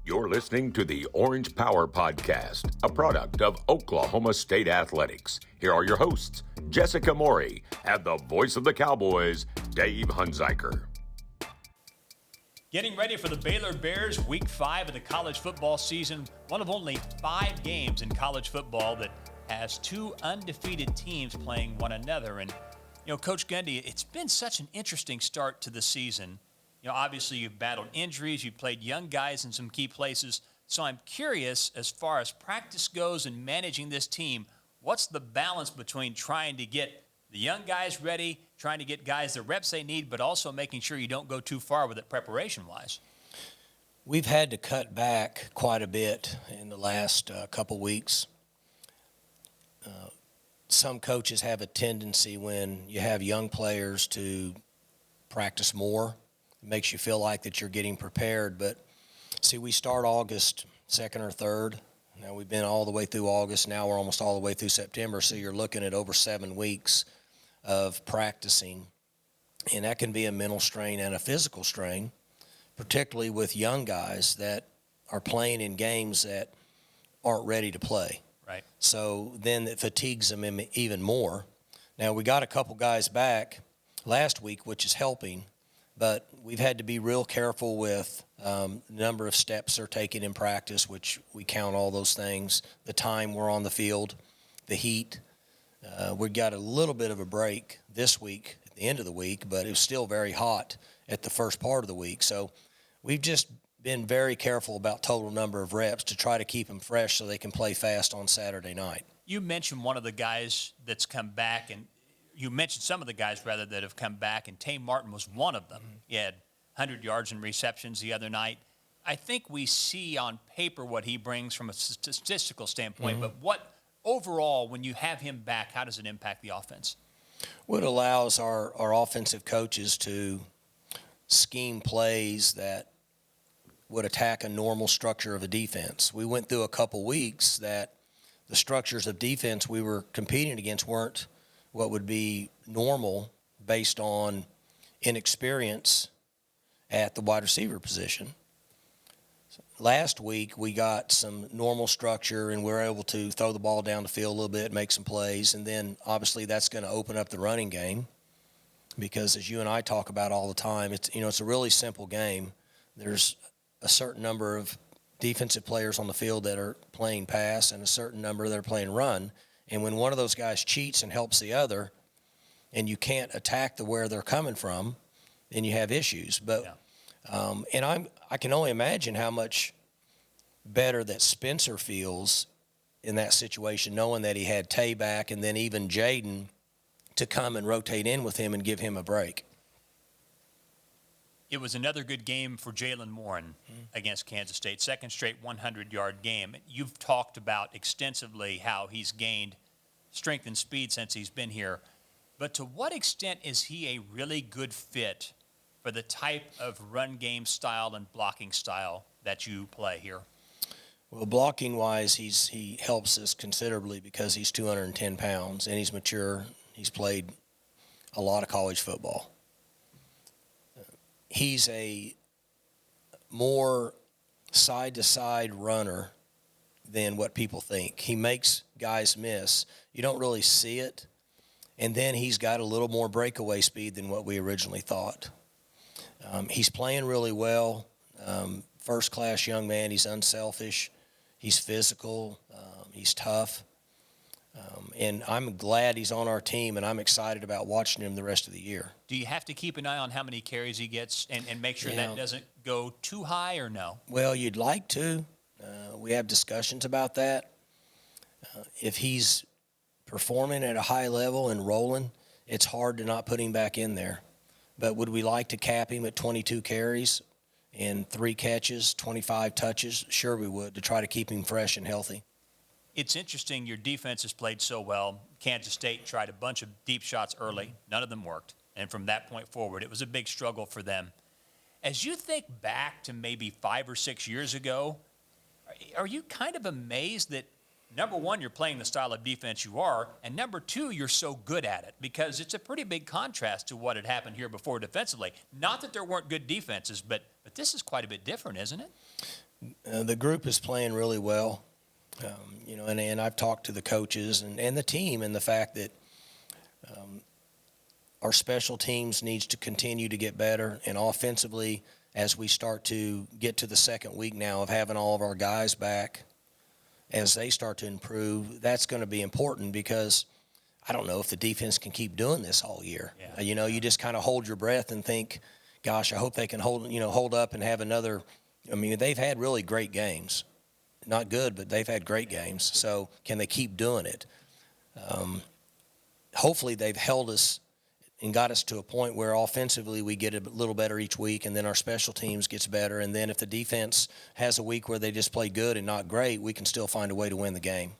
You're listening to the Orange Power Podcast, a product of Oklahoma State Athletics. Here are your hosts, Jessica Morrey and the voice of the Cowboys, Dave Hunziker. Getting ready for the Baylor Bears, Week 5 of the college football season. One of only 5 games in college football that has 2 undefeated teams playing one another. And, Coach Gundy, it's been such an interesting start to the season. Obviously you've battled injuries, you've played young guys in some key places. So I'm curious, as far as practice goes and managing this team, what's the balance between trying to get the young guys ready, trying to get guys the reps they need, but also making sure you don't go too far with it preparation-wise? We've had to cut back quite a bit in the last couple weeks. Some coaches have a tendency when you have young players to practice more. It makes you feel like that you're getting prepared. But, see, we start August 2nd or 3rd. Now, we've been all the way through August. Now we're almost all the way through September. So you're looking at over 7 weeks of practicing. And that can be a mental strain and a physical strain, particularly with young guys that are playing in games that aren't ready to play. Right. So then it fatigues them even more. Now, we got a couple guys back last week, which is helping, but we've had to be real careful with the number of steps they're taking in practice, which we count all those things, the time we're on the field, the heat. We got a little bit of a break this week at the end of the week, but it was still very hot at the first part of the week. So we've just been very careful about total number of reps to try to keep them fresh so they can play fast on Saturday night. You mentioned one of the guys that's come back, and you mentioned some of the guys, rather, that have come back, and Tay Martin was one of them. He had 100 yards and receptions the other night. I think we see on paper what he brings from a statistical standpoint, but what overall, when you have him back, how does it impact the offense? Well, it allows our offensive coaches to scheme plays that would attack a normal structure of a defense. We went through a couple weeks that the structures of defense we were competing against weren't what would be normal based on inexperience at the wide receiver position. Last week, we got some normal structure, and we were able to throw the ball down the field a little bit, make some plays, and then obviously that's going to open up the running game because, as you and I talk about all the time, it's a really simple game. There's a certain number of defensive players on the field that are playing pass and a certain number that are playing run. And when one of those guys cheats and helps the other, and you can't attack where they're coming from, then you have issues. But I can only imagine how much better that Spencer feels in that situation, knowing that he had Tay back and then even Jaden to come and rotate in with him and give him a break. It was another good game for Jalen Warren against Kansas State, second straight 100-yard game. You've talked about extensively how he's gained strength and speed since he's been here. But to what extent is he a really good fit for the type of run game style and blocking style that you play here? Well, blocking-wise, he helps us considerably because he's 210 pounds and he's mature. He's played a lot of college football. He's a more side-to-side runner than what people think. He makes guys miss. You don't really see it. And then he's got a little more breakaway speed than what we originally thought. He's playing really well. First-class young man. He's unselfish. He's physical. He's tough. And I'm glad he's on our team, and I'm excited about watching him the rest of the year. Do you have to keep an eye on how many carries he gets and make sure that doesn't go too high, or no? Well, you'd like to. We have discussions about that. If he's performing at a high level and rolling, it's hard to not put him back in there. But would we like to cap him at 22 carries and 3 catches, 25 touches? Sure we would, to try to keep him fresh and healthy. It's interesting your defense has played so well. Kansas State tried a bunch of deep shots early. None of them worked. And from that point forward, it was a big struggle for them. As you think back to maybe 5 or 6 years ago, are you kind of amazed that, number one, you're playing the style of defense you are, and number two, you're so good at it? Because it's a pretty big contrast to what had happened here before defensively. Not that there weren't good defenses, but this is quite a bit different, isn't it? The group is playing really well, and I've talked to the coaches and the team, and the fact that our special teams needs to continue to get better, and offensively, as we start to get to the second week now of having all of our guys back, as they start to improve, that's going to be important, because I don't know if the defense can keep doing this all year. Yeah. You just kind of hold your breath and think, gosh, I hope they can hold up and have another. I mean, they've had really great games. Not good, but they've had great games. So can they keep doing it? Hopefully they've held us and got us to a point where offensively we get a little better each week, and then our special teams gets better. And then if the defense has a week where they just play good and not great, we can still find a way to win the game.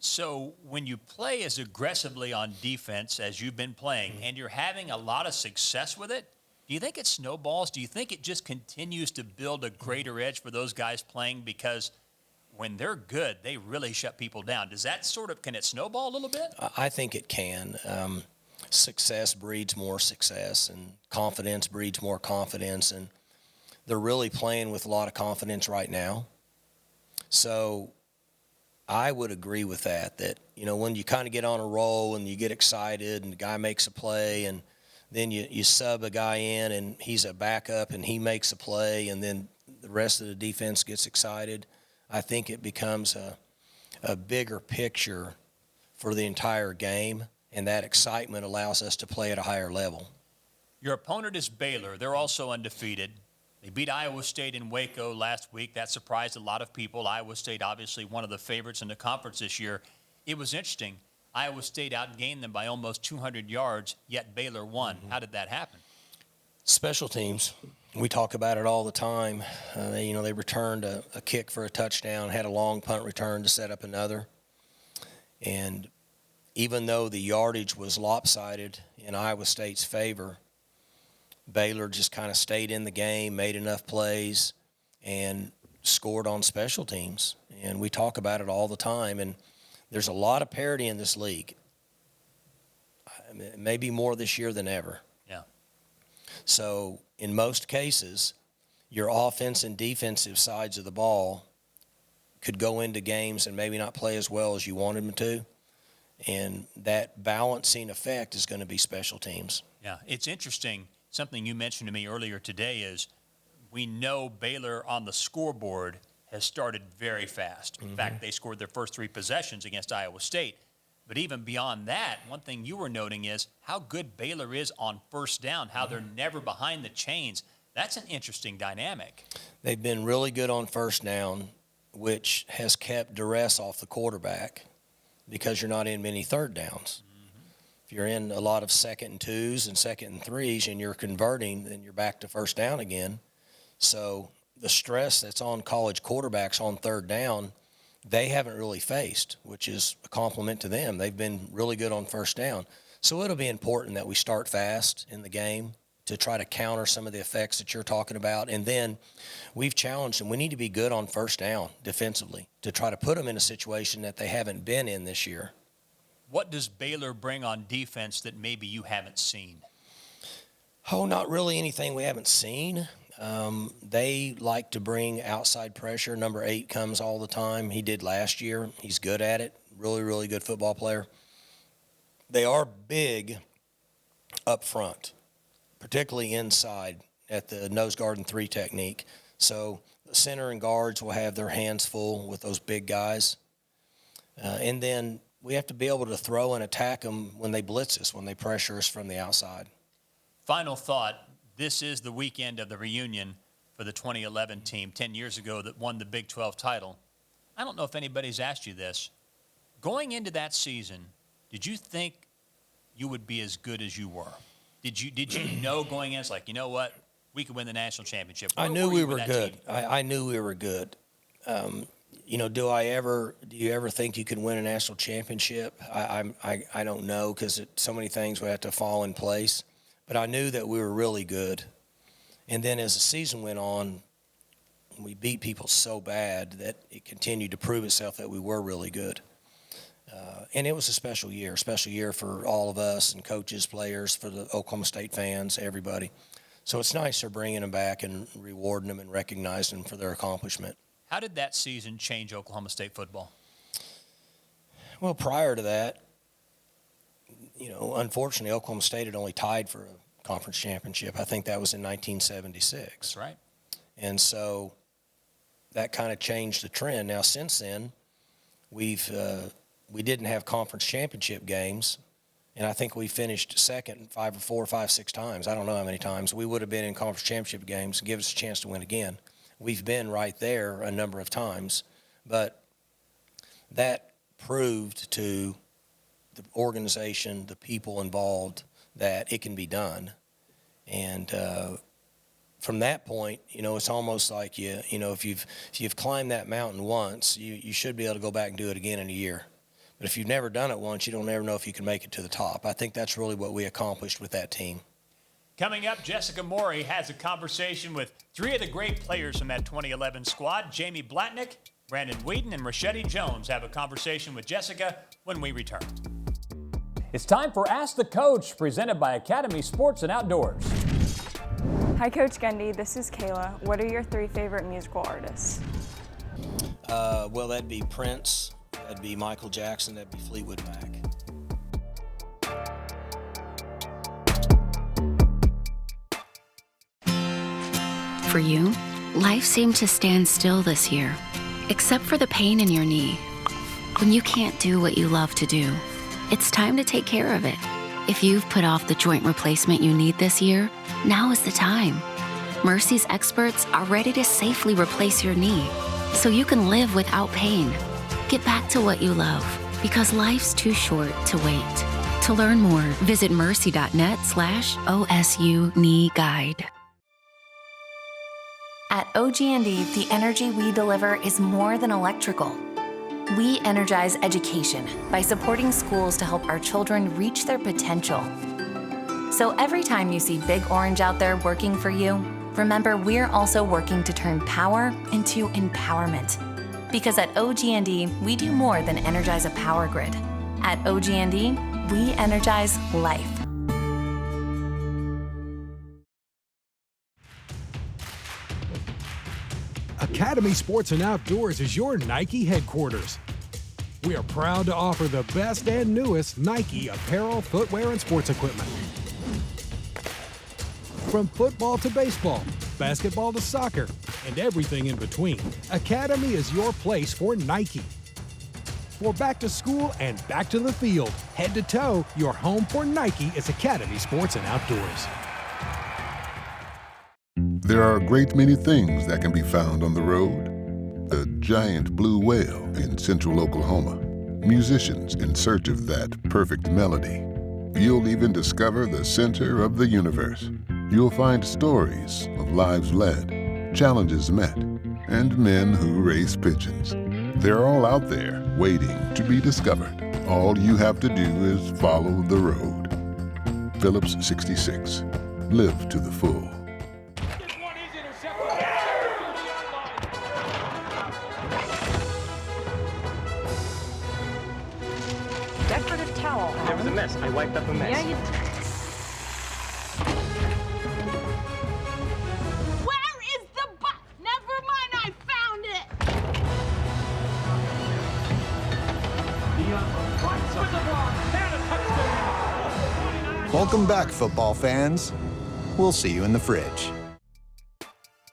So when you play as aggressively on defense as you've been playing, and you're having a lot of success with it, do you think it snowballs? Do you think it just continues to build a greater edge for those guys playing? Because when they're good, they really shut people down. Does that can it snowball a little bit? I think it can. Success breeds more success, and confidence breeds more confidence, and they're really playing with a lot of confidence right now. So I would agree with that, when you kind of get on a roll and you get excited and the guy makes a play, and then you sub a guy in and he's a backup and he makes a play, and then the rest of the defense gets excited, I think it becomes a bigger picture for the entire game, and that excitement allows us to play at a higher level. Your opponent is Baylor. They're also undefeated. They beat Iowa State in Waco last week. That surprised a lot of people. Iowa State, obviously one of the favorites in the conference this year. It was interesting. Iowa State outgained them by almost 200 yards, yet Baylor won. Mm-hmm. How did that happen? Special teams. We talk about it all the time. They returned a kick for a touchdown, had a long punt return to set up another. And even though the yardage was lopsided in Iowa State's favor, Baylor just kind of stayed in the game, made enough plays, and scored on special teams. And we talk about it all the time. And there's a lot of parity in this league. Maybe more this year than ever. Yeah. So in most cases, your offense and defensive sides of the ball could go into games and maybe not play as well as you wanted them to. And that balancing effect is going to be special teams. Yeah, it's interesting. Something you mentioned to me earlier today is we know Baylor on the scoreboard has started very fast. In fact, they scored their first 3 possessions against Iowa State. But even beyond that, one thing you were noting is how good Baylor is on first down, how they're never behind the chains. That's an interesting dynamic. They've been really good on first down, which has kept duress off the quarterback because you're not in many third downs. If you're in a lot of 2nd and 2s and 2nd and 3s and you're converting, then you're back to first down again. So the stress that's on college quarterbacks on third down, they haven't really faced, which is a compliment to them. They've been really good on first down. So it'll be important that we start fast in the game to try to counter some of the effects that you're talking about. And then we've challenged them. We need to be good on first down defensively to try to put them in a situation that they haven't been in this year. What does Baylor bring on defense that maybe you haven't seen? Oh, not really anything we haven't seen. They like to bring outside pressure. Number 8 comes all the time. He did last year. He's good at it. Really, really good football player. They are big up front, particularly inside at the nose guard and 3 technique. So the center and guards will have their hands full with those big guys. And then we have to be able to throw and attack them when they blitz us, when they pressure us from the outside. Final thought. This is the weekend of the reunion for the 2011 team, 10 years ago, that won the Big 12 title. I don't know if anybody's asked you this. Going into that season, did you think you would be as good as you were? Did you know going in, it's like, you know what, we could win the national championship? I knew we were good. I knew we were good. Do you ever think you could win a national championship? I don't know, because so many things would have to fall in place. But I knew that we were really good. And then as the season went on, we beat people so bad that it continued to prove itself that we were really good. And it was a special year for all of us and coaches, players, for the Oklahoma State fans, everybody. So it's nice they're bringing them back and rewarding them and recognizing them for their accomplishment. How did that season change Oklahoma State football? Well, prior to that, unfortunately, Oklahoma State had only tied for a conference championship. I think that was in 1976. That's right. And so that kind of changed the trend. Now, since then, we didn't have conference championship games, and I think we finished second 6 times. I don't know how many times. We would have been in conference championship games and give us a chance to win again. We've been right there a number of times, but that proved to the organization, the people involved, that it can be done. And from that point, it's almost like if you've climbed that mountain once, you should be able to go back and do it again in a year. But if you've never done it once, you don't ever know if you can make it to the top. I think that's really what we accomplished with that team. Coming up, Jessica Morrey has a conversation with 3 of the great players from that 2011 squad. Jamie Blatnick, Brandon Weeden, and Richetti Jones have a conversation with Jessica when we return. It's time for Ask the Coach, presented by Academy Sports and Outdoors. Hi, Coach Gundy. This is Kayla. What are your 3 favorite musical artists? Well, that'd be Prince, that'd be Michael Jackson, that'd be Fleetwood Mac. For you, life seemed to stand still this year, except for the pain in your knee. When you can't do what you love to do, it's time to take care of it. If you've put off the joint replacement you need this year, now is the time. Mercy's experts are ready to safely replace your knee so you can live without pain. Get back to what you love, because life's too short to wait. To learn more, visit mercy.net/OSU knee guide. At OG&D, the energy we deliver is more than electrical. We energize education by supporting schools to help our children reach their potential. So every time you see Big Orange out there working for you, remember we're also working to turn power into empowerment. Because at OG&D, we do more than energize a power grid. At OG&D, we energize life. Academy Sports and Outdoors is your Nike headquarters. We are proud to offer the best and newest Nike apparel, footwear, and sports equipment. From football to baseball, basketball to soccer, and everything in between, Academy is your place for Nike. For back to school and back to the field, head to toe, your home for Nike is Academy Sports and Outdoors. There are a great many things that can be found on the road. A giant blue whale in central Oklahoma. Musicians in search of that perfect melody. You'll even discover the center of the universe. You'll find stories of lives led, challenges met, and men who raise pigeons. They're all out there waiting to be discovered. All you have to do is follow the road. Phillips 66. Live to the full. Decorative towel. There was a mess. I wiped up a mess. Yeah, you Where is the box? Never mind, I found it. Welcome back, football fans. We'll see you in the fridge.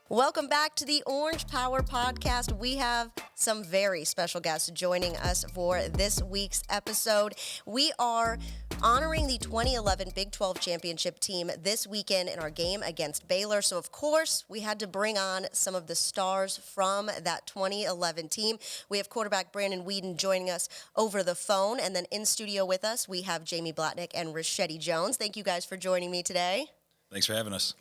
Welcome back to the Orange Power Podcast. We have some very special guests joining us for this week's episode. We are honoring the 2011 Big 12 championship team this weekend in our game against Baylor. So, of course, we had to bring on some of the stars from that 2011 team. We have quarterback Brandon Weeden joining us over the phone. And then in studio with us, we have Jamie Blatnick and Richetti Jones. Thank you guys for joining me today. Thanks for having us.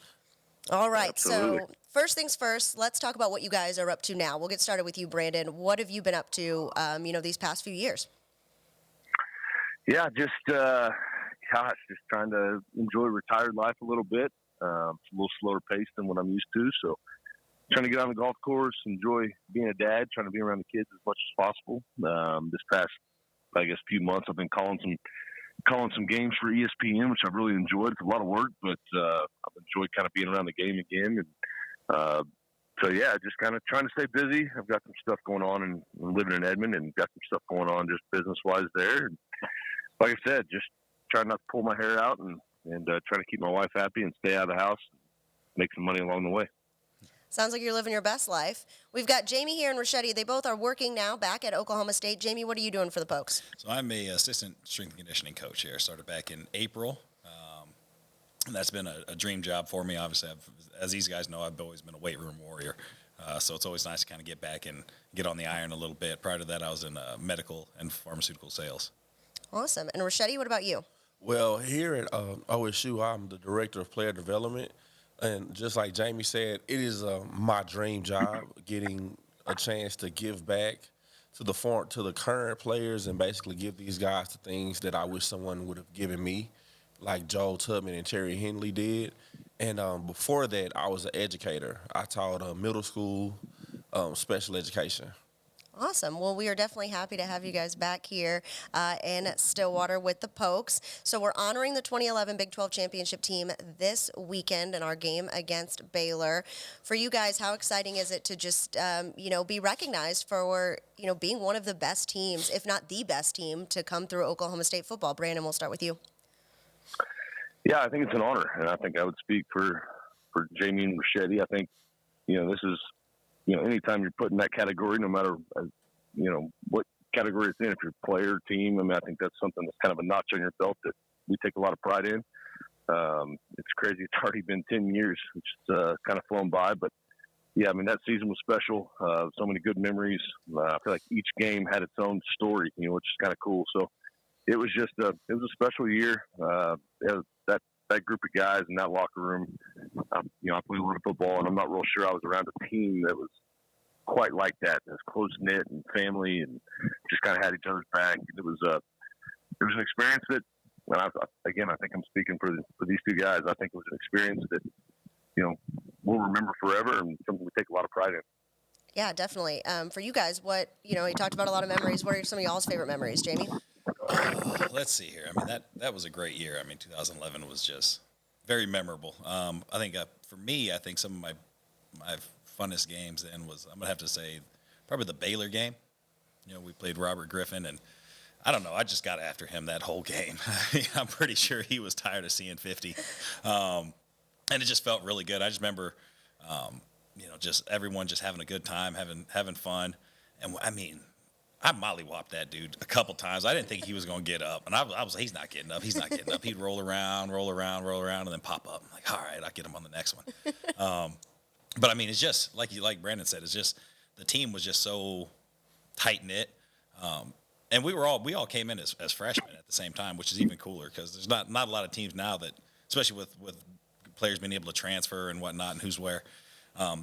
All right, Absolutely. So first things first, let's talk about what you guys are up to now. We'll get started with you, Brandon. What have you been up to, these past few years? Yeah, just trying to enjoy retired life a little bit. It's a little slower pace than what I'm used to, so trying to get on the golf course, enjoy being a dad, trying to be around the kids as much as possible. This past, few months, I've been calling some calling some games for ESPN, which I've really enjoyed. It's a lot of work, but I've enjoyed kind of being around the game again. And so, yeah, just kind of trying to stay busy. I've got some stuff going on and living in Edmond, and got some stuff going on just business-wise there. And like I said, just trying not to pull my hair out and trying to keep my wife happy and stay out of the house and make some money along the way. Sounds like you're living your best life. We've got Jamie here and Richetti. They both are working now back at Oklahoma State. Jamie, what are you doing for the Pokes? So I'm a assistant strength and conditioning coach here. Started back in April. And that's been a dream job for me. Obviously, as these guys know, I've always been a weight room warrior. So it's always nice to kind of get back and get on the iron a little bit. Prior to that, I was in medical and pharmaceutical sales. Awesome. And Richetti, what about you? Well, here at OSU, I'm the director of player development. And just like Jamie said, it is my dream job, getting a chance to give back to the current players and basically give these guys the things that I wish someone would have given me, like Joel Tubman and Terry Henley did. And before that, I was an educator. I taught middle school special education. Awesome. Well, we are definitely happy to have you guys back here in Stillwater with the Pokes. So we're honoring the 2011 Big 12 championship team this weekend in our game against Baylor. For you guys, how exciting is it to just, be recognized for, being one of the best teams, if not the best team, to come through Oklahoma State football? Brandon, we'll start with you. Yeah, I think it's an honor, and I think I would speak for Jamie and Richetti. I think, this is, anytime you're put in that category, no matter, what category it's in, if you're a player, team, I think that's something that's kind of a notch on your belt that we take a lot of pride in. It's crazy. It's already been 10 years, which is kind of flown by. But, yeah, that season was special. So many good memories. I feel like each game had its own story, which is kind of cool. So it was just it was a special year. That group of guys in that locker room, I played a lot of football, and I'm not real sure I was around a team that was quite like that. It was close-knit and family, and just kind of had each other's back. It was an experience that, and I think I'm speaking for these two guys. I think it was an experience that, we'll remember forever, and something we take a lot of pride in. Yeah, definitely. For you guys, you talked about a lot of memories. What are some of y'all's favorite memories, Jamie? Let's see here. That was a great year. 2011 was just very memorable. I think for me, I think some of my funnest games then was, I'm going to have to say, probably the Baylor game. We played Robert Griffin, and I don't know, I just got after him that whole game. I'm pretty sure he was tired of seeing 50. And it just felt really good. I just remember, just everyone just having a good time, having fun. And I mollywopped that dude a couple times. I didn't think he was going to get up. And I was like, he's not getting up. He'd roll around, and then pop up. I'm like, all right, I'll get him on the next one. But, it's just, like Brandon said, it's just the team was just so tight-knit. And we all came in as freshmen at the same time, which is even cooler because there's not a lot of teams now that, especially with players being able to transfer and whatnot and who's where,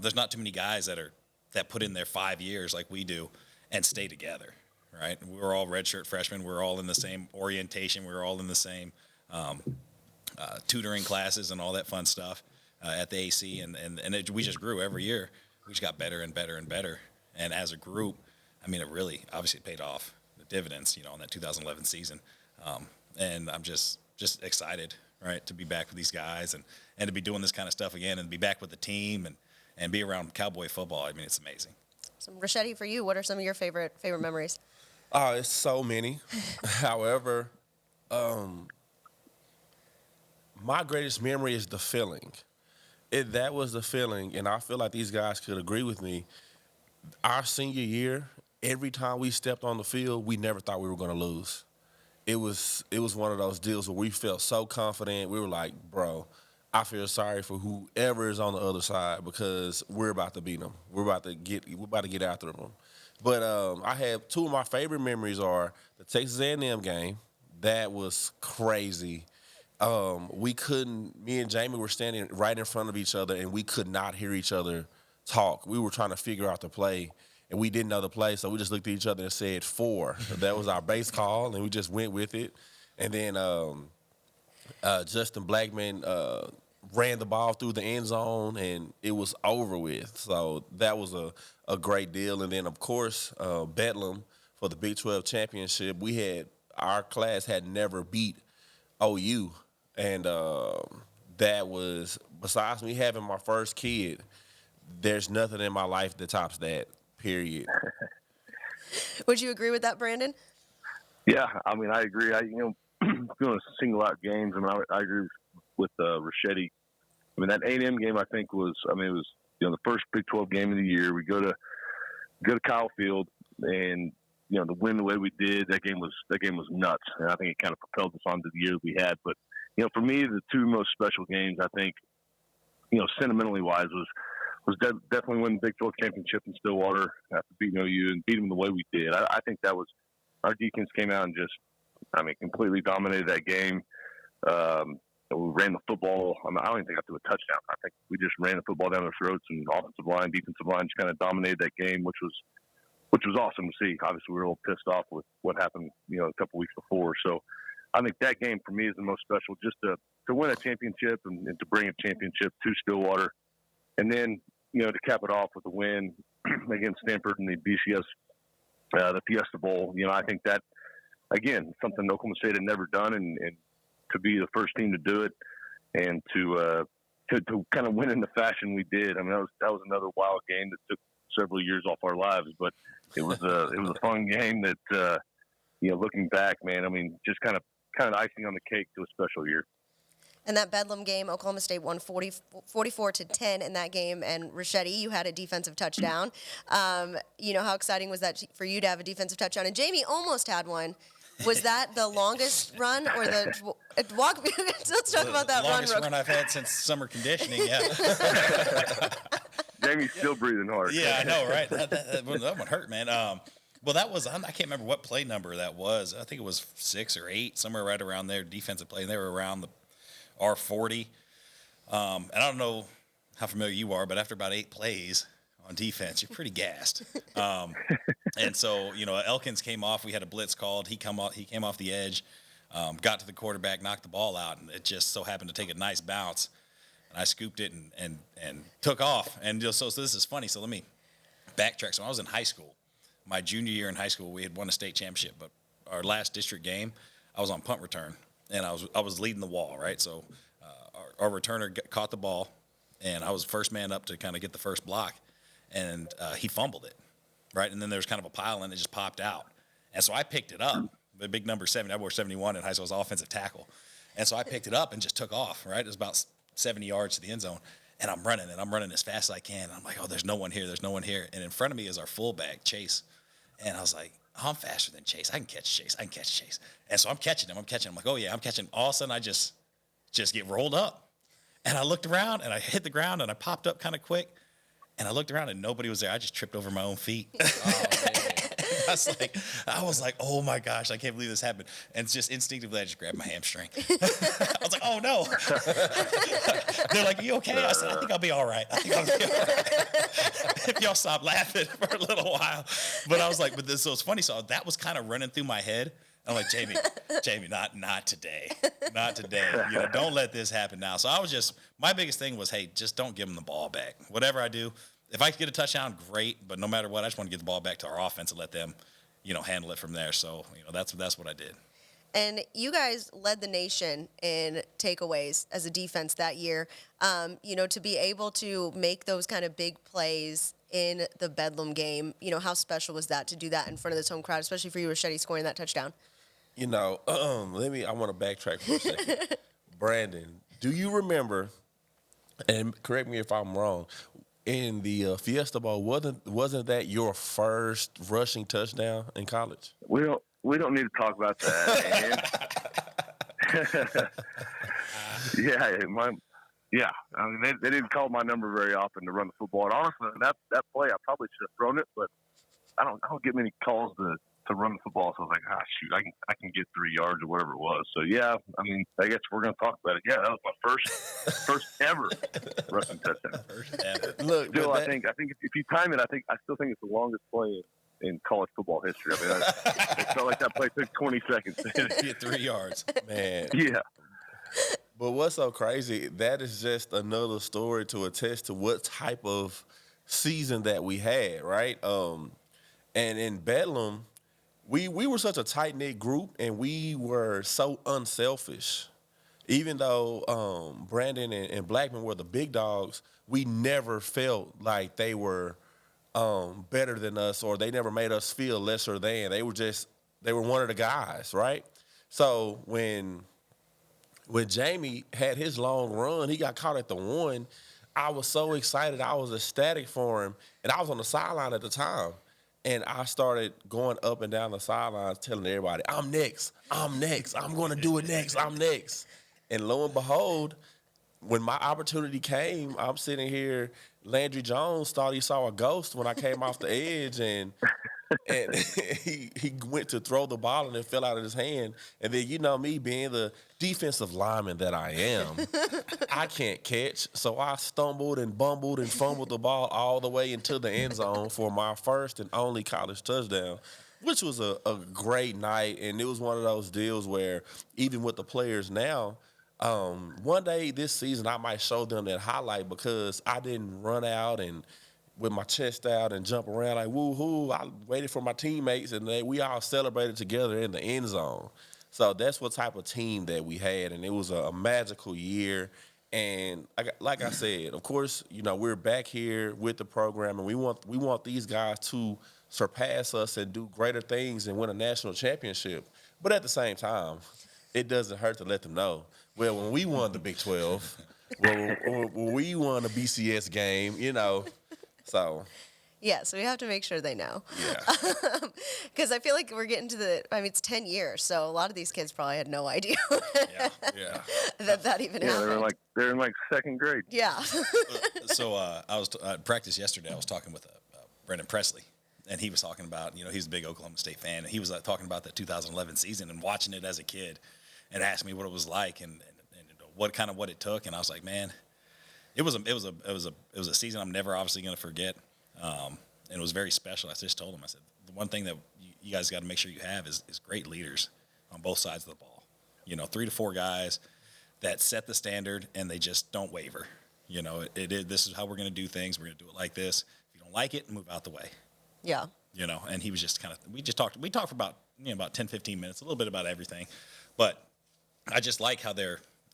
there's not too many guys that put in their 5 years like we do and stay together, right? We were all redshirt freshmen. We were all in the same orientation. We were all in the same tutoring classes and all that fun stuff at the AC. We just grew every year. We just got better and better and better. And as a group, it really obviously paid off the dividends, on that 2011 season. And I'm just excited, right, to be back with these guys and to be doing this kind of stuff again and be back with the team and be around Cowboy football. It's amazing. So, Richetti, for you, what are some of your favorite memories? It's so many. However, my greatest memory is the feeling. That was the feeling, and I feel like these guys could agree with me. Our senior year, every time we stepped on the field, we never thought we were going to lose. It was one of those deals where we felt so confident. We were like, bro, I feel sorry for whoever is on the other side because we're about to beat them. We're about to get after them. But I have two of my favorite memories are the Texas A&M game. That was crazy. Me and Jamie were standing right in front of each other, and we could not hear each other talk. We were trying to figure out the play, and we didn't know the play, so we just looked at each other and said 4. That was our base call, and we just went with it. And then Justin Blackman ran the ball through the end zone, and it was over with. So that was a great deal. And then, of course, Bedlam for the Big 12 championship. Our class had never beat OU, and that was, besides me having my first kid, there's nothing in my life that tops that, period. Would you agree with that, Brandon? Yeah, I mean, I agree. Going to single out games. I mean, I agree with Richetti. I mean, that 8M game, I think it was the first Big 12 game of the year. We go to Kyle Field, and to win the way we did, that game was nuts, and I think it kind of propelled us onto the year that we had. But for me, the two most special games, I think, sentimentally wise, was definitely winning the Big 12 championship in Stillwater after beating OU and beating them the way we did. I think that was, our defense came out and just, completely dominated that game. We ran the football. I don't even think I threw a touchdown. I think we just ran the football down their throats, and offensive line, defensive line just kind of dominated that game, which was awesome to see. Obviously, we were a little pissed off with what happened, a couple weeks before. So I think that game for me is the most special, just to win a championship and to bring a championship to Stillwater. And then, to cap it off with a win against Stanford in the BCS, the Fiesta Bowl. I think that, again, something Oklahoma State had never done, and to be the first team to do it, and to kind of win in the fashion we did. I mean, that was another wild game that took several years off our lives, but it was a fun game that, looking back, man, I mean, just kind of icing on the cake to a special year. And that Bedlam game, Oklahoma State won 44-10 in that game. And Richetti, you had a defensive touchdown. How exciting was that for you to have a defensive touchdown? And Jamie almost had one. Was that the longest run or the walk? Let's talk about that longest run I've had since summer conditioning. Yeah. Jamie's still breathing hard. Yeah, I know, right? That one hurt, man. Well, that was, I can't remember what play number that was. I think it was 6 or 8, somewhere right around there, defensive play. And they were around the R40. And I don't know how familiar you are, but after about 8 plays on defense, you're pretty gassed. And so, Elkins came off. We had a blitz called. He came off the edge, got to the quarterback, knocked the ball out, and it just so happened to take a nice bounce. And I scooped it and took off. And so this is funny. So let me backtrack. So when I was in high school, my junior year in high school, we had won a state championship. But our last district game, I was on punt return, and I was leading the wall, right? So our returner caught the ball, and I was first man up to kind of get the first block, and he fumbled it, right? And then there was kind of a pile, and it just popped out. And so I picked it up, the big number 70. I wore 71 in high school. I was offensive tackle. And so I picked it up and just took off, right? It was about 70 yards to the end zone. And I'm running as fast as I can. And I'm like, oh, there's no one here. And in front of me is our fullback, Chase. And I was like, oh, I'm faster than Chase. I can catch Chase. And so I'm catching him. I'm like, oh, yeah, I'm catching him. All of a sudden, I just get rolled up. And I looked around, and I hit the ground, and I popped up kind of quick. And I looked around, and nobody was there. I just tripped over my own feet. Oh, man. I was like, oh, my gosh, I can't believe this happened. And just instinctively, I just grabbed my hamstring. I was like, oh, no. They're like, are you okay? I said, I think I'll be all right. If y'all stop laughing for a little while. But I was like, so it's funny. So that was kind of running through my head. I'm like, Jamie, not today. Not today. Don't let this happen now. So my biggest thing was, hey, just don't give them the ball back. Whatever I do, if I get a touchdown, great. But no matter what, I just want to get the ball back to our offense and let them, handle it from there. So, that's what I did. And you guys led the nation in takeaways as a defense that year. To be able to make those kind of big plays in the Bedlam game, how special was that to do that in front of this home crowd, especially for you, Richetti, scoring that touchdown? I want to backtrack for a second. Brandon, do you remember, and correct me if I'm wrong, in the Fiesta Bowl, wasn't that your first rushing touchdown in college? We don't need to talk about that, man. Yeah. I mean, they didn't call my number very often to run the football. And honestly, that play, I probably should have thrown it, but I don't get many calls to run the football. So I was like, shoot, I can get 3 yards or whatever it was. So yeah, I mean, I guess we're gonna talk about it. Yeah, that was my first ever rushing touchdown. Look, still, I think if you time it, I still think it's the longest play in college football history. I mean, it felt like that play took 20 seconds to get 3 yards, man. Yeah. But what's so crazy, that is just another story to attest to what type of season that we had, right? And in Bedlam, we were such a tight-knit group, and we were so unselfish. Even though Brandon and Blackman were the big dogs, we never felt like they were better than us, or they never made us feel lesser than. They were one of the guys, right? So when Jamie had his long run, he got caught at the 1. I was so excited. I was ecstatic for him. And I was on the sideline at the time. And I started going up and down the sidelines telling everybody, I'm next. I'm next. I'm going to do it next. I'm next. And lo and behold, when my opportunity came, I'm sitting here. Landry Jones thought he saw a ghost when I came off the edge, and he went to throw the ball and it fell out of his hand. And then, you know me being the defensive lineman that I am, I can't catch. So I stumbled and bumbled and fumbled the ball all the way into the end zone for my first and only college touchdown, which was a great night. And it was one of those deals where even with the players now, one day this season I might show them that highlight because I didn't run out and with my chest out and jump around like woo-hoo. I waited for my teammates, and we all celebrated together in the end zone. So that's what type of team that we had, and it was a magical year. And like I said, of course, you know, we're back here with the program, and we want these guys to surpass us and do greater things and win a national championship. But at the same time, it doesn't hurt to let them know. Well, when we won the Big 12, when we won the BCS game, you know, so. Yeah, so we have to make sure they know. Yeah. Because I feel like we're getting to it's 10 years, so a lot of these kids probably had no idea that even happened. They're in like second grade. Yeah. So I was at practice yesterday. I was talking with Brendan Presley, and he was talking about, you know, he's a big Oklahoma State fan, and he was talking about the 2011 season and watching it as a kid, and asked me what it was like and what it took, and I was like, man, it was a season I'm never obviously going to forget. And it was very special. I just told him, I said, the one thing that you guys got to make sure you have is great leaders on both sides of the ball. You know, 3 to 4 guys that set the standard and they just don't waver. You know, this is how we're going to do things. We're going to do it like this. If you don't like it, move out the way. Yeah. You know, and he was just we talked for about 10, 15 minutes, a little bit about everything. But I just like how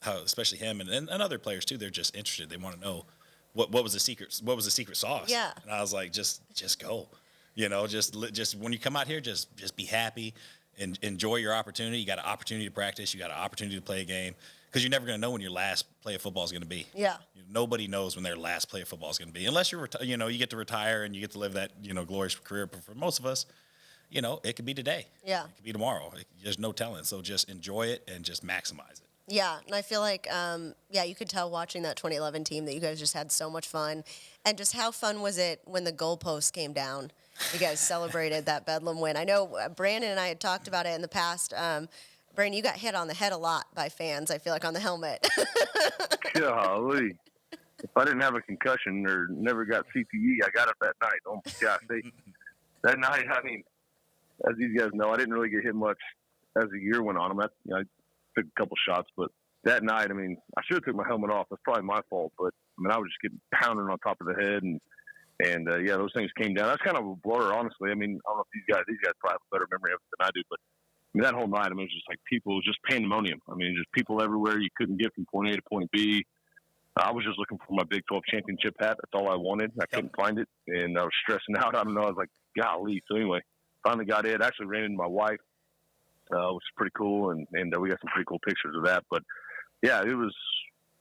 especially him and other players too, they're just interested. They want to know what was the secret sauce. Yeah. And I was like, just go, you know, just when you come out here, just be happy and enjoy your opportunity. You got an opportunity to practice. You got an opportunity to play a game, because you're never going to know when your last play of football is going to be. Yeah. Nobody knows when their last play of football is going to be, unless you get to retire and you get to live that, you know, glorious career. But for most of us, you know, it could be today. Yeah. It could be tomorrow. There's no telling. So just enjoy it and just maximize it. Yeah, and I feel like, you could tell watching that 2011 team that you guys just had so much fun. And just how fun was it when the goalposts came down? You guys celebrated that Bedlam win. I know Brandon and I had talked about it in the past. Brandon, you got hit on the head a lot by fans, I feel like, on the helmet. Golly. If I didn't have a concussion or never got CTE, I got it that night. Oh, my gosh. That night, I mean, as these guys know, I didn't really get hit much as the year went on. I took a couple shots, but that night, I mean, I should have took my helmet off. That's probably my fault, but I mean, I was just getting pounded on top of the head, and those things came down. That's kind of a blur, honestly. I mean, I don't know if these guys probably have a better memory of it than I do, but I mean, that whole night, I mean, it was just like people, just pandemonium. I mean, just people everywhere. You couldn't get from point A to point B. I was just looking for my Big 12 championship hat. That's all I wanted. I couldn't find it, and I was stressing out. I don't know. I was like, golly. So anyway, finally got it. Actually ran into my wife. Which is pretty cool, and we got some pretty cool pictures of that. But yeah, it was.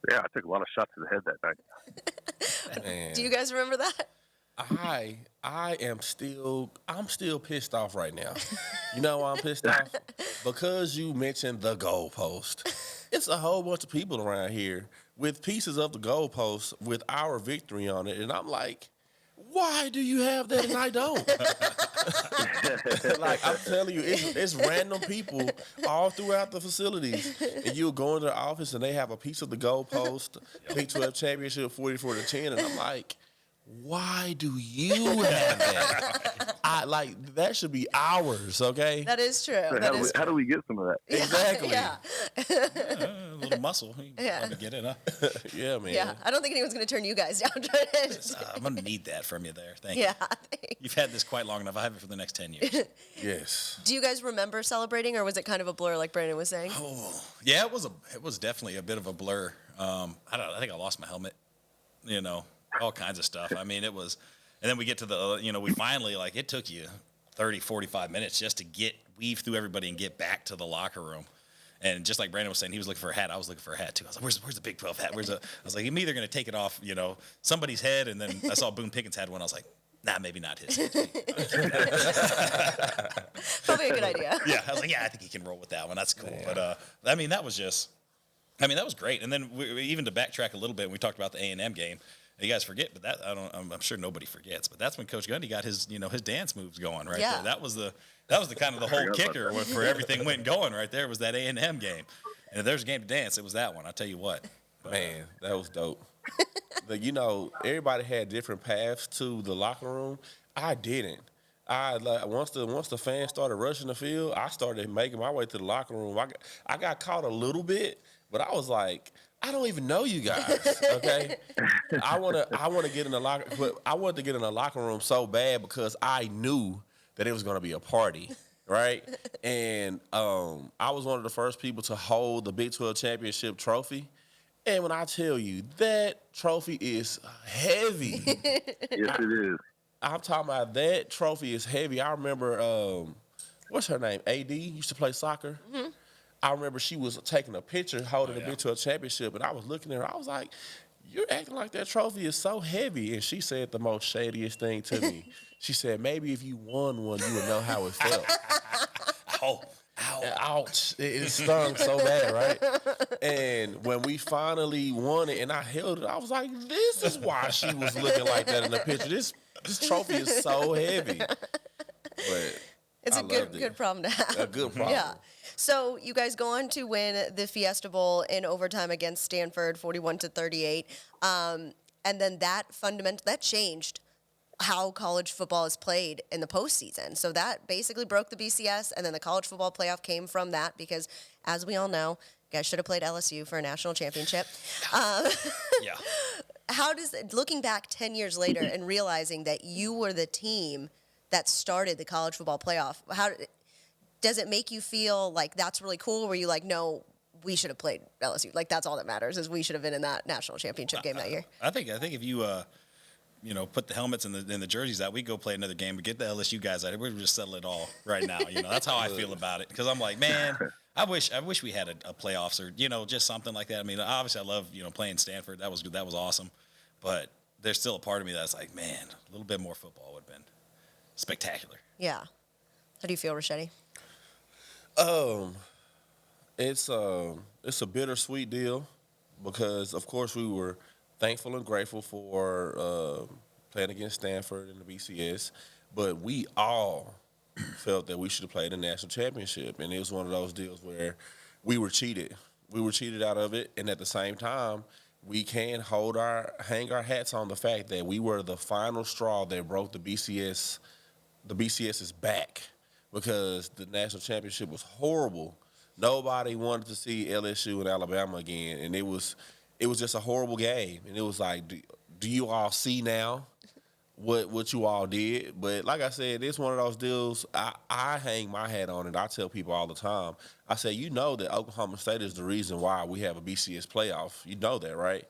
Yeah, I took a lot of shots to the head that night. Do you guys remember that? I'm still pissed off right now. You know why I'm pissed off? Because you mentioned the goalpost. It's a whole bunch of people around here with pieces of the goalpost with our victory on it, and I'm like, why do you have that and I don't? Like, I'm telling you, it's random people all throughout the facilities. And you'll go into the office and they have a piece of the goalpost, Big 12 championship 44-10, and I'm like, why do you have that? like that should be ours, okay? That is true. How do we get some of that? Exactly. Yeah. A little muscle. You Yeah. get it, huh? Yeah, man. Yeah. I don't think anyone's going to turn you guys down. I'm going to need that from you there. Thank Yeah. you. You've had this quite long enough. I have it for the next 10 years. Yes. Do you guys remember celebrating, or was it kind of a blur, like Brandon was saying? Oh, yeah, it was definitely a bit of a blur. I don't know. I think I lost my helmet. You know, all kinds of stuff. I mean, it was, and then we get to the, we finally, like, it took you 30, 45 minutes just to weave through everybody and get back to the locker room. And just like Brandon was saying, he was looking for a hat. I was looking for a hat too. I was like, "Where's the Big 12 hat? I was like, I'm either going to take it off, somebody's head." And then I saw Boone Pickens had one. I was like, "Nah, maybe not his." Probably a good idea. Yeah, I was like, "Yeah, I think he can roll with that one. That's cool." Yeah. But that was great. And then even to backtrack a little bit, we talked about the A&M game. You guys forget, but I'm sure nobody forgets. But that's when Coach Gundy got his dance moves going right there. That was the kind of the whole kicker for everything went going right there was that A&M game. And if there's a game to dance, it was that one. I'll tell you what. But, man, that was dope. Everybody had different paths to the locker room. I didn't. Once the fans started rushing the field, I started making my way to the locker room. I got caught a little bit, but I was like, I don't even know you guys. Okay, I want to get in the locker, but I wanted to get in the locker room so bad because I knew that it was going to be a party, right? And I was one of the first people to hold the Big 12 championship trophy. And when I tell you that trophy is heavy, yes, it is. I'm talking about that trophy is heavy. I remember, what's her name? AD used to play soccer. Mm-hmm. I remember she was taking a picture holding the Big 12 championship, and I was looking at her. I was like, "You're acting like that trophy is so heavy." And she said the most shadiest thing to me. She said, "Maybe if you won one, you would know how it felt." Ow. Ouch. It stung so bad, right? And when we finally won it and I held it, I was like, this is why she was looking like that in the picture. This trophy is so heavy. But it's a good problem to have. A good problem. Yeah. So you guys go on to win the Fiesta Bowl in overtime against Stanford, 41-38. And then that changed how college football is played in the postseason. So that basically broke the BCS, and then the college football playoff came from that because, as we all know, you guys should have played LSU for a national championship. Yeah. How looking back 10 years later and realizing that you were the team that started the college football playoff, how does it make you feel like that's really cool? Were you like, no, we should have played LSU? Like, that's all that matters is we should have been in that national championship game that year. I think if you put the helmets and the jerseys out, we go play another game. We get the LSU guys out here. We just settle it all right now. That's how I feel about it. Because I'm like, man, I wish we had a playoffs or just something like that. I mean, obviously I love playing Stanford. That was awesome. But there's still a part of me that's like, man, a little bit more football would have been spectacular. Yeah. How do you feel, Richetti? It's a bittersweet deal because of course we were thankful and grateful for playing against Stanford in the BCS, but we all felt that we should have played a national championship, and it was one of those deals where we were cheated. We were cheated out of it, and at the same time, we can hang our hats on the fact that we were the final straw that broke the BCS's back because the national championship was horrible. Nobody wanted to see LSU and Alabama again, and it was just a horrible game. And it was like, do you all see now what you all did? But like I said, it's one of those deals. I hang my hat on it. I tell people all the time. I say, that Oklahoma State is the reason why we have a BCS playoff. You know that, right?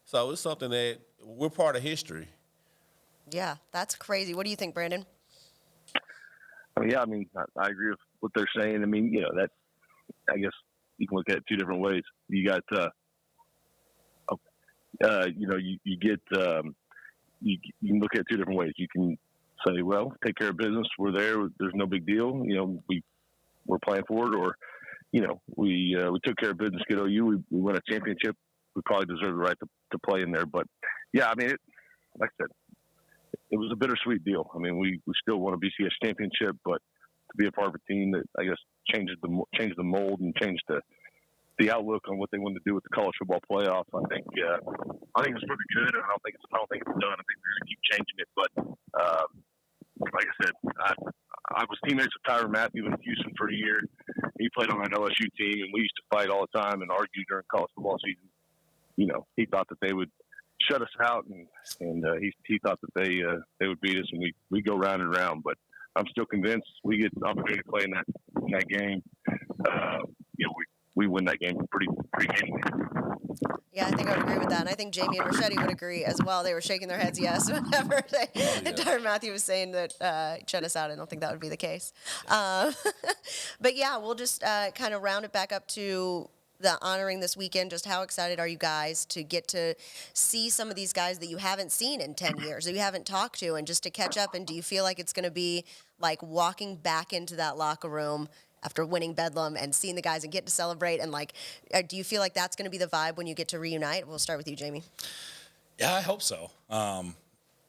So it's something that we're part of history. Yeah, that's crazy. What do you think, Brandon? I agree with what they're saying. I mean, that I guess you can look at it two different ways. You got, you get, you can look at it two different ways. You can say, well, take care of business. We're there. There's no big deal. We're playing for it. Or, we took care of business, get OU. We won a championship. We probably deserve the right to play in there. But, yeah, I mean, like I said, it was a bittersweet deal. I mean, we still won a BCS championship, but to be a part of a team that I guess changed the mold and changed the outlook on what they wanted to do with the college football playoff, I think it's pretty good. I don't think it's done. I think we're going to keep changing it. But like I said, was teammates with Tyrann Mathieu in Houston for a year. He played on an OSU team, and we used to fight all the time and argue during college football season. You know, he thought that they would shut us out, and he thought that they would beat us, and we go round and round. But I'm still convinced we get the opportunity to play in that game. You know, we win that game pretty handily. Yeah, I think I would agree with that. And I think Jamie and Richetti would agree as well. They were shaking their heads yes whenever Tyrann Mathieu was saying that shut us out. I don't think that would be the case. But, yeah, we'll just kind of round it back up to the honoring this weekend. Just how excited are you guys to get to see some of these guys that you haven't seen in 10 years, that you haven't talked to, and just to catch up? And do you feel like it's going to be like walking back into that locker room after winning Bedlam and seeing the guys and get to celebrate? And, like, do you feel like that's going to be the vibe when you get to reunite? We'll start with you, Jamie. Yeah, I hope so.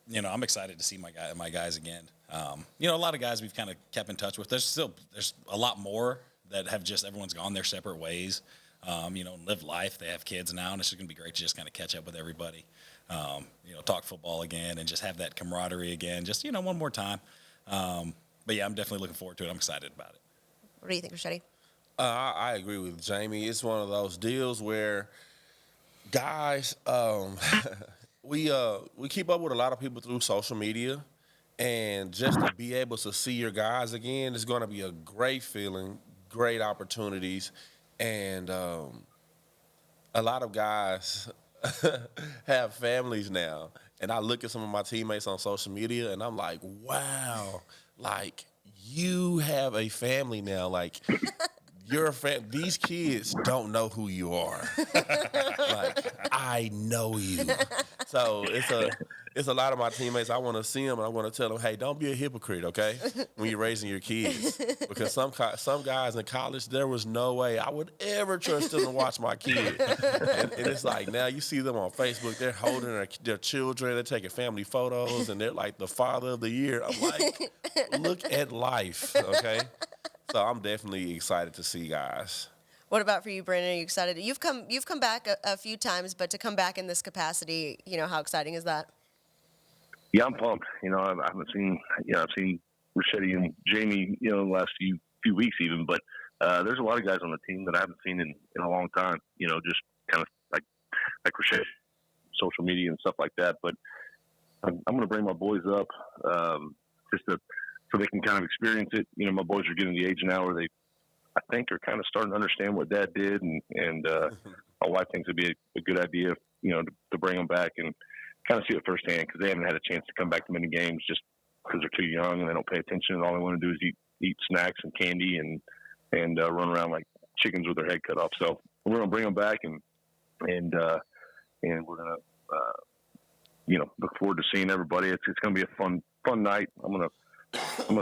You know, I'm excited to see my guys again. You know, a lot of guys we've kind of kept in touch with. There's a lot more that have just, everyone's gone their separate ways. You know, live life. They have kids now, and it's just going to be great to just kind of catch up with everybody. You know, talk football again and just have that camaraderie again, just, you know, one more time. But, yeah, I'm definitely looking forward to it. I'm excited about it. What do you think, Richetti? I agree with Jamie. It's one of those deals where guys, we keep up with a lot of people through social media, and just to be able to see your guys again is going to be a great feeling, great opportunities. And a lot of guys have families now. And I look at some of my teammates on social media, and I'm like, wow, like, you have a family now. Like, these kids don't know who you are. Like, I know you. So it's a lot of my teammates. I want to see them, and I want to tell them, hey, don't be a hypocrite, okay, when you're raising your kids. Because some guys in college, there was no way I would ever trust them to watch my kid. And it's like, now you see them on Facebook. They're holding their children. They're taking family photos, and they're like the father of the year. I'm like, look at life, okay? So I'm definitely excited to see guys. What about for you, Brandon? Are you excited? You've come back a few times, but to come back in this capacity, you know, how exciting is that? Yeah, I'm pumped. You know, I've seen Richetti and Jamie, you know, the last few weeks even, but there's a lot of guys on the team that I haven't seen in a long time. You know, just kind of like Richetti, social media and stuff like that. But I'm going to bring my boys up so they can kind of experience it. You know, my boys are getting the age now where they, I think, are kind of starting to understand what Dad did, and my wife thinks it'd be a good idea, you know, to bring them back and kind of see it firsthand, because they haven't had a chance to come back to many games just because they're too young and they don't pay attention, and all they want to do is eat snacks and candy and run around like chickens with their head cut off. So we're going to bring them back, and we're going to you know, look forward to seeing everybody. It's going to be a fun night. I'm gonna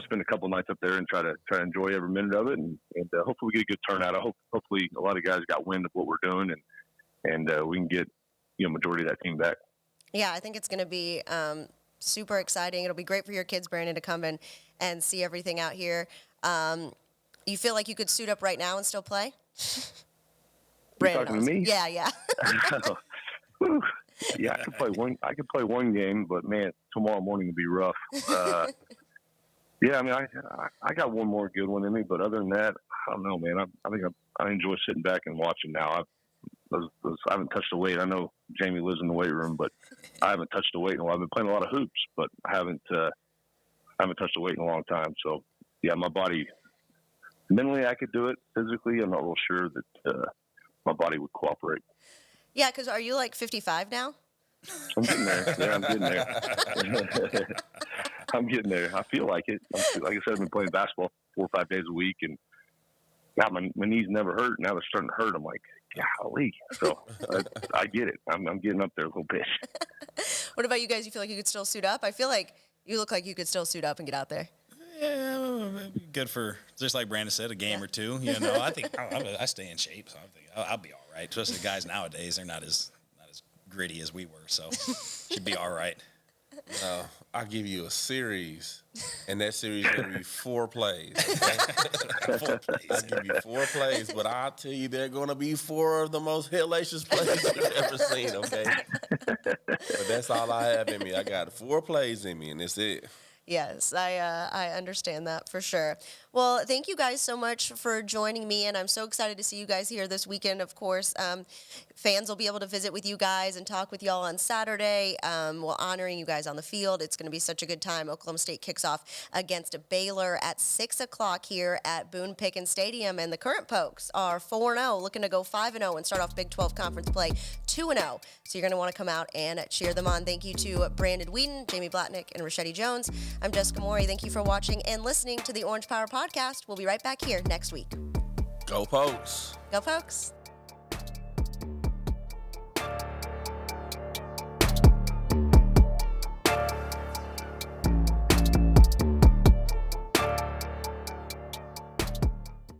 spend a couple nights up there and try to enjoy every minute of it, and hopefully we get a good turnout. Hopefully a lot of guys got wind of what we're doing, and we can get, you know, majority of that team back. Yeah, I think it's going to be super exciting. It'll be great for your kids, Brandon, to come in and see everything out here. You feel like you could suit up right now and still play? Brandon, talking to me? Yeah. Yeah, I could play one game, but man, tomorrow morning would be rough. Yeah, I mean, I got one more good one in me, but other than that, I don't know, man. I think I enjoy sitting back and watching now. I haven't touched the weight. I know Jamie lives in the weight room, but I haven't touched the weight in a while. I've been playing a lot of hoops, but I haven't touched the weight in a long time. So, yeah, my body, mentally I could do it. Physically, I'm not real sure that my body would cooperate. Yeah, because are you like 55 now? I'm getting there. Yeah, I'm getting there. I'm getting there. I feel like it. Like I said, I've been playing basketball 4 or 5 days a week, and now my knees never hurt. Now they're starting to hurt. I'm like, golly. So I get it. I'm getting up there a little bit. What about you guys? You feel like you could still suit up? I feel like you look like you could still suit up and get out there. Yeah, good for, just like Brandon said, a game or two. You know, I think I stay in shape, so I think I'll be all right. Especially the guys nowadays, they're not as gritty as we were, so should be all right. I'll give you a series, and that series is going to be 4 plays. Okay? 4 plays. I'll give you 4 plays, but I'll tell you they're going to be 4 of the most hellacious plays you've ever seen, okay? But that's all I have in me. I got 4 plays in me, and that's it. Yes, I understand that for sure. Well, thank you guys so much for joining me, and I'm so excited to see you guys here this weekend. Of course, fans will be able to visit with you guys and talk with y'all on Saturday. We're honoring you guys on the field. It's going to be such a good time. Oklahoma State kicks off against Baylor at 6 o'clock here at Boone Pickens Stadium, and the current Pokes are 4-0, looking to go 5-0 and start off Big 12 Conference play 2-0. So you're going to want to come out and cheer them on. Thank you to Brandon Weeden, Jamie Blatnick, and Richetti Jones. I'm Jessica Morrey. Thank you for watching and listening to the Orange Power Podcast. We'll be right back here next week. Go Pokes. Go Pokes.